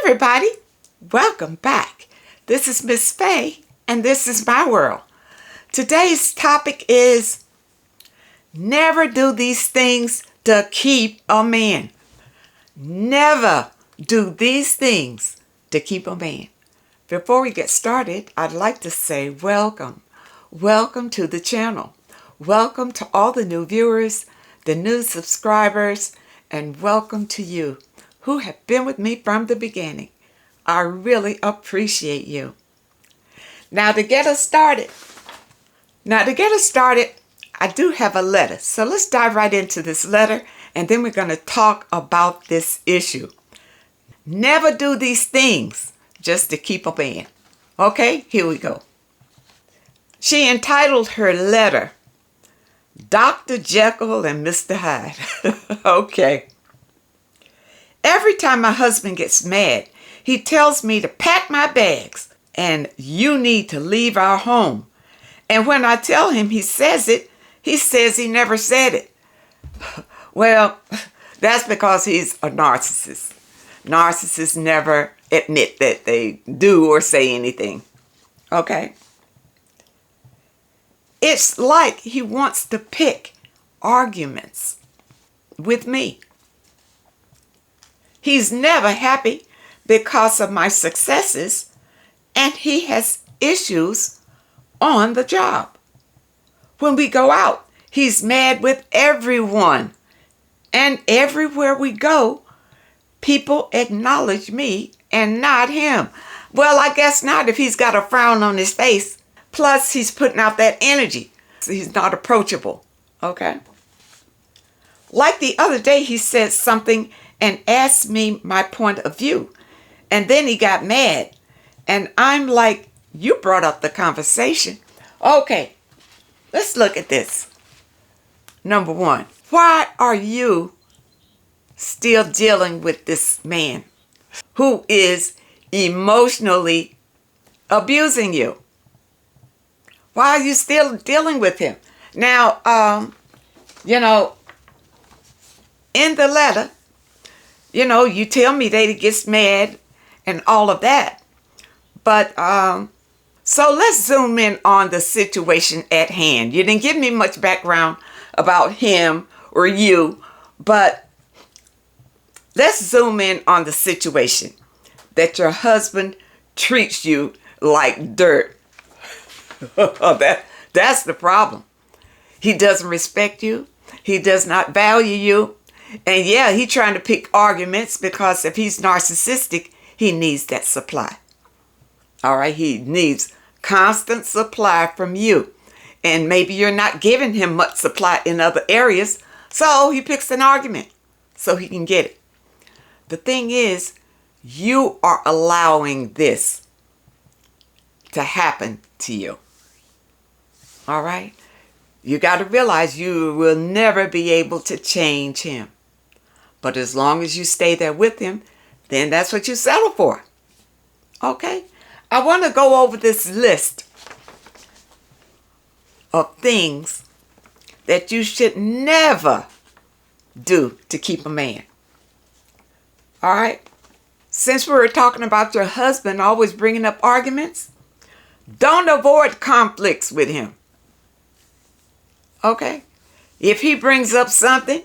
everybody, welcome back. This is Miss Faye, and this is my world. Today's topic is never do these things to keep a man. Never do these things to keep a man. Before we get started, I'd like to say welcome. Welcome to the channel. Welcome to all the new viewers, the new subscribers, and welcome to you who have been with me from the beginning. I really appreciate you. Now to get us started, I do have a letter. So let's dive right into this letter, and then we're going to talk about this issue. Never do these things just to keep a man. Okay, here we go. She entitled her letter, Dr. Jekyll and Mr. Hyde. Okay. Every time my husband gets mad, he tells me to pack my bags and you need to leave our home. And when I tell him he says it, he says he never said it. Well, that's because he's a narcissist. Narcissists never admit that they do or say anything. Okay? It's like he wants to pick arguments with me. He's never happy because of my successes, and he has issues on the job. When we go out, he's mad with everyone. And everywhere we go, people acknowledge me and not him. Well, I guess not if he's got a frown on his face. Plus, he's putting out that energy. So he's not approachable. Okay? Like the other day, he said something and asked me my point of view. And then he got mad. And I'm like, you brought up the conversation. Okay, let's look at this. Number one, why are you still dealing with this man who is emotionally abusing you? Why are you still dealing with him? Now, in the letter, you tell me that he gets mad and all of that. But, so let's zoom in on the situation at hand. You didn't give me much background about him or you, but let's zoom in on the situation that your husband treats you like dirt. That's the problem. He doesn't respect you. He does not value you. And yeah, he's trying to pick arguments because if he's narcissistic, he needs that supply. All right, he needs constant supply from you. And maybe you're not giving him much supply in other areas, so he picks an argument so he can get it. The thing is, you are allowing this to happen to you. All right? You got to realize you will never be able to change him. But as long as you stay there with him, then that's what you settle for. Okay? I want to go over this list of things that you should never do to keep a man. All right? Since we were talking about your husband always bringing up arguments, don't avoid conflicts with him. Okay? If he brings up something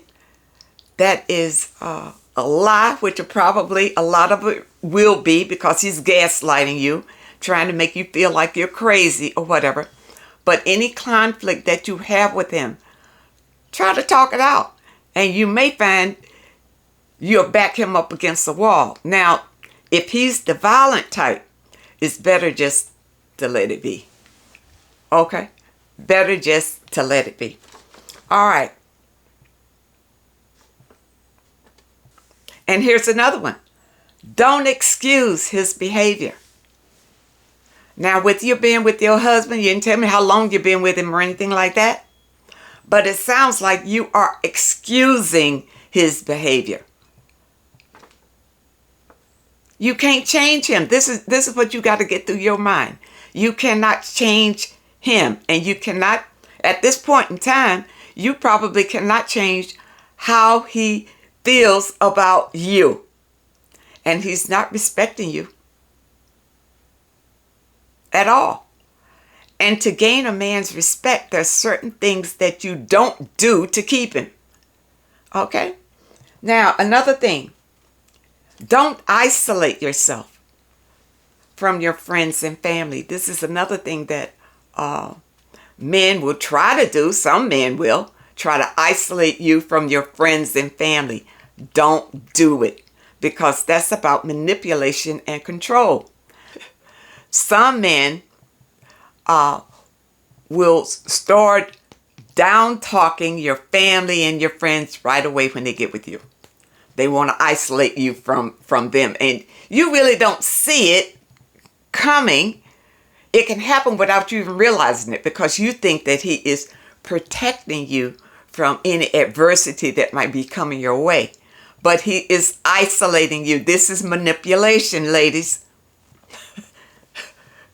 that is a lie, which are probably a lot of it will be because he's gaslighting you, trying to make you feel like you're crazy or whatever. But any conflict that you have with him, try to talk it out. And you may find you'll back him up against the wall. Now, if he's the violent type, it's better just to let it be. Okay? Better just to let it be. All right. And here's another one. Don't excuse his behavior. Now, with you being with your husband, you didn't tell me how long you've been with him or anything like that. But it sounds like you are excusing his behavior. You can't change him. This is what you got to get through your mind. You cannot change him. And you cannot, at this point in time, you probably cannot change how he feels about you. and he's not respecting you at all. And to gain a man's respect, there's certain things that you don't do to keep him. Okay? Now, another thing. Don't isolate yourself from your friends and family. This is another thing that men will try to do. Some men will try to isolate you from your friends and family. Don't do it, because that's about manipulation and control. Some men will start down talking your family and your friends right away when they get with you. They want to isolate you from them, and you really don't see it coming. It can happen without you even realizing it, because you think that he is protecting you from any adversity that might be coming your way. But he is isolating you. This is manipulation, ladies.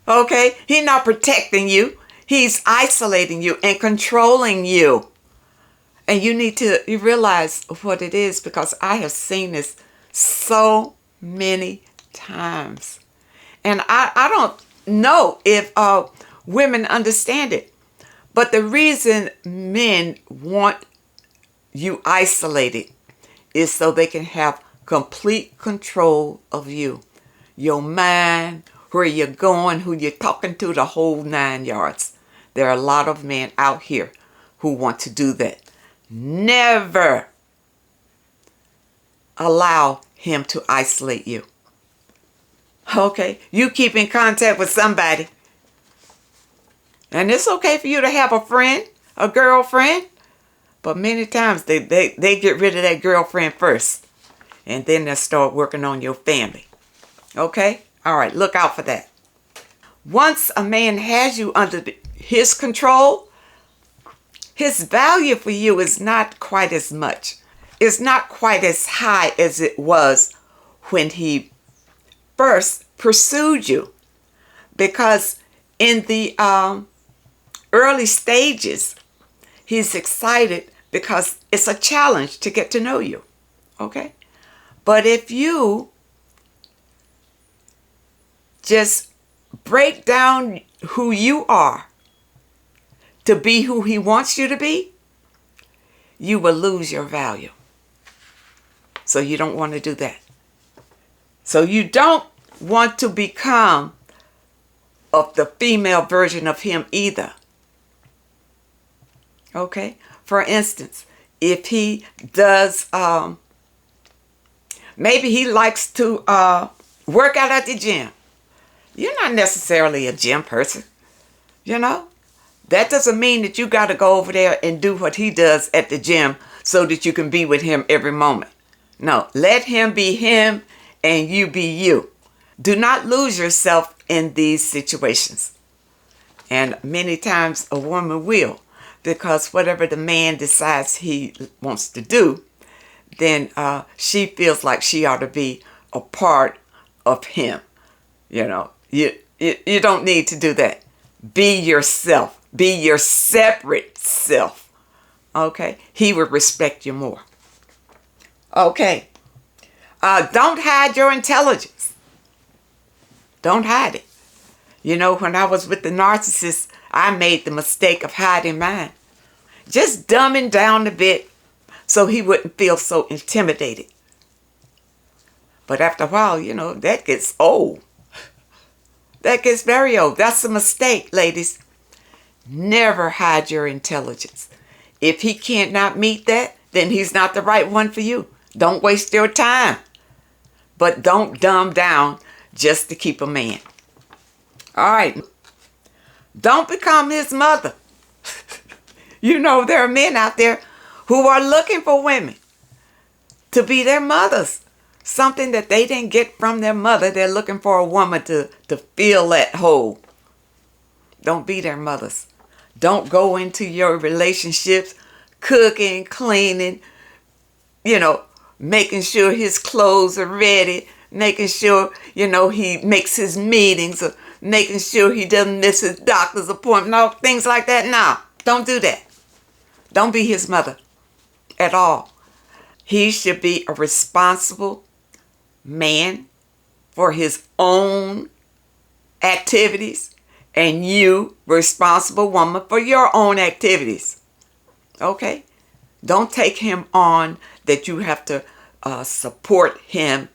Okay? He's not protecting you. He's isolating you and controlling you. And you need to realize what it is, because I have seen this so many times. And I don't know if women understand it. But the reason men want you isolated is so they can have complete control of you. Your mind, where you're going, who you're talking to, the whole 9 yards. There are a lot of men out here who want to do that. Never allow him to isolate you. Okay? You keep in contact with somebody. And it's okay for you to have a friend, a girlfriend. But many times they get rid of that girlfriend first. And then they'll start working on your family. Okay? All right, look out for that. Once a man has you under his control, his value for you is not quite as much. It's not quite as high as it was when he first pursued you. Because in the early stages, he's excited because it's a challenge to get to know you. Okay? But if you just break down who you are to be who he wants you to be, you will lose your value. So you don't want to do that. So you don't want to become of the female version of him either. Okay? For instance, if he does, maybe he likes to work out at the gym. You're not necessarily a gym person, you know? That doesn't mean that you got to go over there and do what he does at the gym so that you can be with him every moment. No, let him be him and you be you. Do not lose yourself in these situations. And many times a woman will, because whatever the man decides he wants to do, then she feels like she ought to be a part of him. You know, you don't need to do that. Be yourself. Be your separate self. Okay? He will respect you more. Okay. Don't hide your intelligence. Don't hide it. You know, when I was with the narcissist, I made the mistake of hiding mine. Just dumbing down a bit so he wouldn't feel so intimidated. But after a while, you know, that gets old. That gets very old. That's a mistake, ladies. Never hide your intelligence. If he can't not meet that, then he's not the right one for you. Don't waste your time. But don't dumb down just to keep a man. All right. Don't become his mother. You know, there are men out there who are looking for women to be their mothers. Something that they didn't get from their mother. They're looking for a woman to fill that hole. Don't be their mothers. Don't go into your relationships cooking, cleaning, you know, making sure his clothes are ready, making sure, you know, he makes his meetings, or making sure he doesn't miss his doctor's appointment, all things like that. No, don't do that. Don't be his mother at all. He should be a responsible man for his own activities, and you, responsible woman, for your own activities. Okay? Don't take him on that you have to support him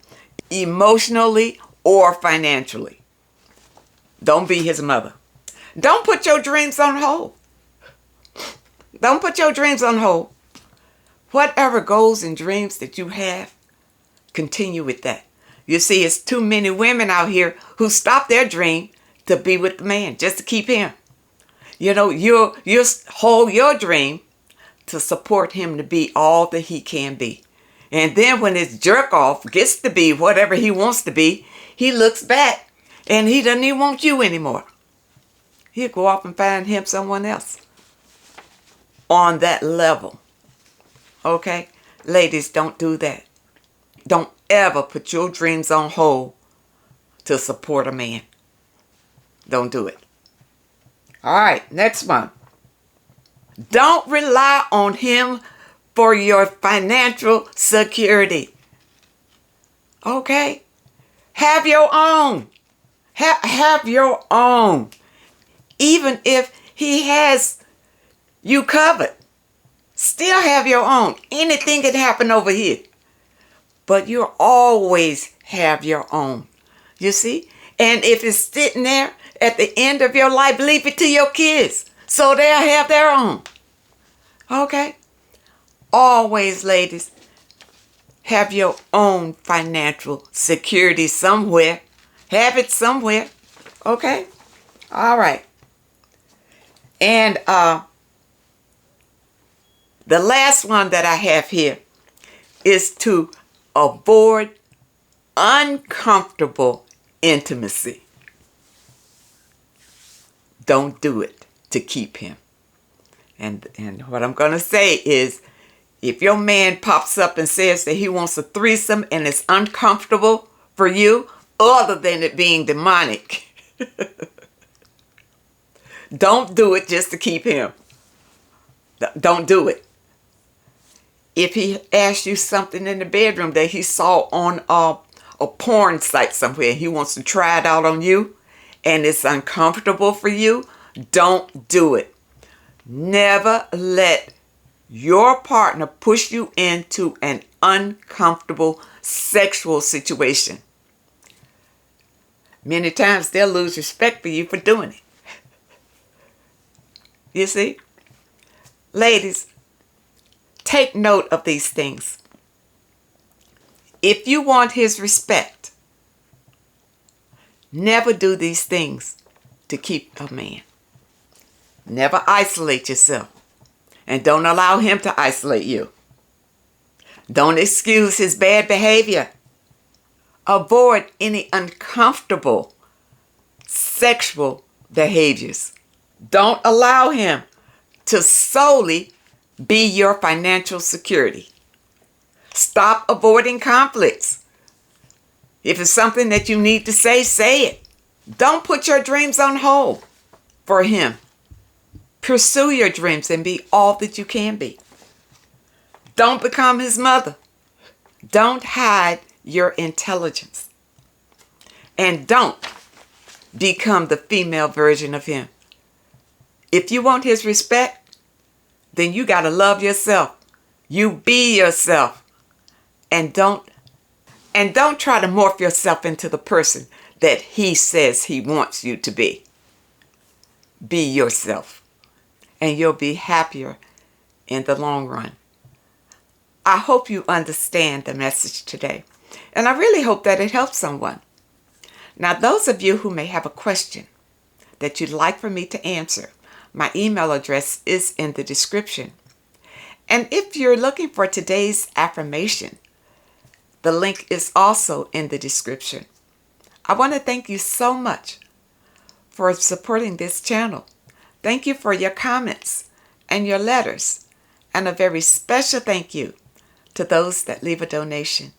emotionally or financially. Don't be his mother. Don't put your dreams on hold. Don't put your dreams on hold. Whatever goals and dreams that you have, continue with that. You see, it's too many women out here who stop their dream to be with the man, just to keep him. You know, you hold your dream to support him to be all that he can be. And then when his jerk off gets to be whatever he wants to be, he looks back and he doesn't even want you anymore. He'll go off and find him someone else on that level. Okay? Ladies, don't do that. Don't ever put your dreams on hold to support a man. Don't do it. All right, next one. Don't rely on him for your financial security. Okay? Have your own. Have your own. Even if he has you covered, still have your own. Anything can happen over here. But you'll always have your own. You see? And if it's sitting there at the end of your life, leave it to your kids so they'll have their own. Okay? Always, ladies, have your own financial security somewhere. Have it somewhere. Okay? All right. And the last one that I have here is to avoid uncomfortable intimacy. Don't do it to keep him. And what I'm going to say is, if your man pops up and says that he wants a threesome and it's uncomfortable for you, other than it being demonic, don't do it just to keep him. Don't do it. If he asks you something in the bedroom that he saw on a porn site somewhere, he wants to try it out on you, and it's uncomfortable for you, don't do it. Never let your partner push you into an uncomfortable sexual situation. Many times they'll lose respect for you for doing it. You see? Ladies, take note of these things. If you want his respect, never do these things to keep a man. Never isolate yourself. And don't allow him to isolate you. Don't excuse his bad behavior. Avoid any uncomfortable sexual behaviors. Don't allow him to solely be your financial security. Stop avoiding conflicts. If it's something that you need to say it. Don't put your dreams on hold for him. Pursue your dreams and be all that you can be. Don't become his mother. Don't hide your intelligence. And don't become the female version of him. If you want his respect, then you got to love yourself. You be yourself. And don't try to morph yourself into the person that he says he wants you to be. Be yourself. And you'll be happier in the long run. I hope you understand the message today. And I really hope that it helps someone. Now, those of you who may have a question that you'd like for me to answer, my email address is in the description. And if you're looking for today's affirmation, the link is also in the description. I want to thank you so much for supporting this channel. Thank you for your comments and your letters. And a very special thank you to those that leave a donation.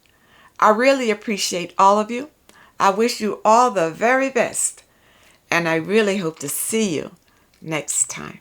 I really appreciate all of you. I wish you all the very best. And I really hope to see you next time.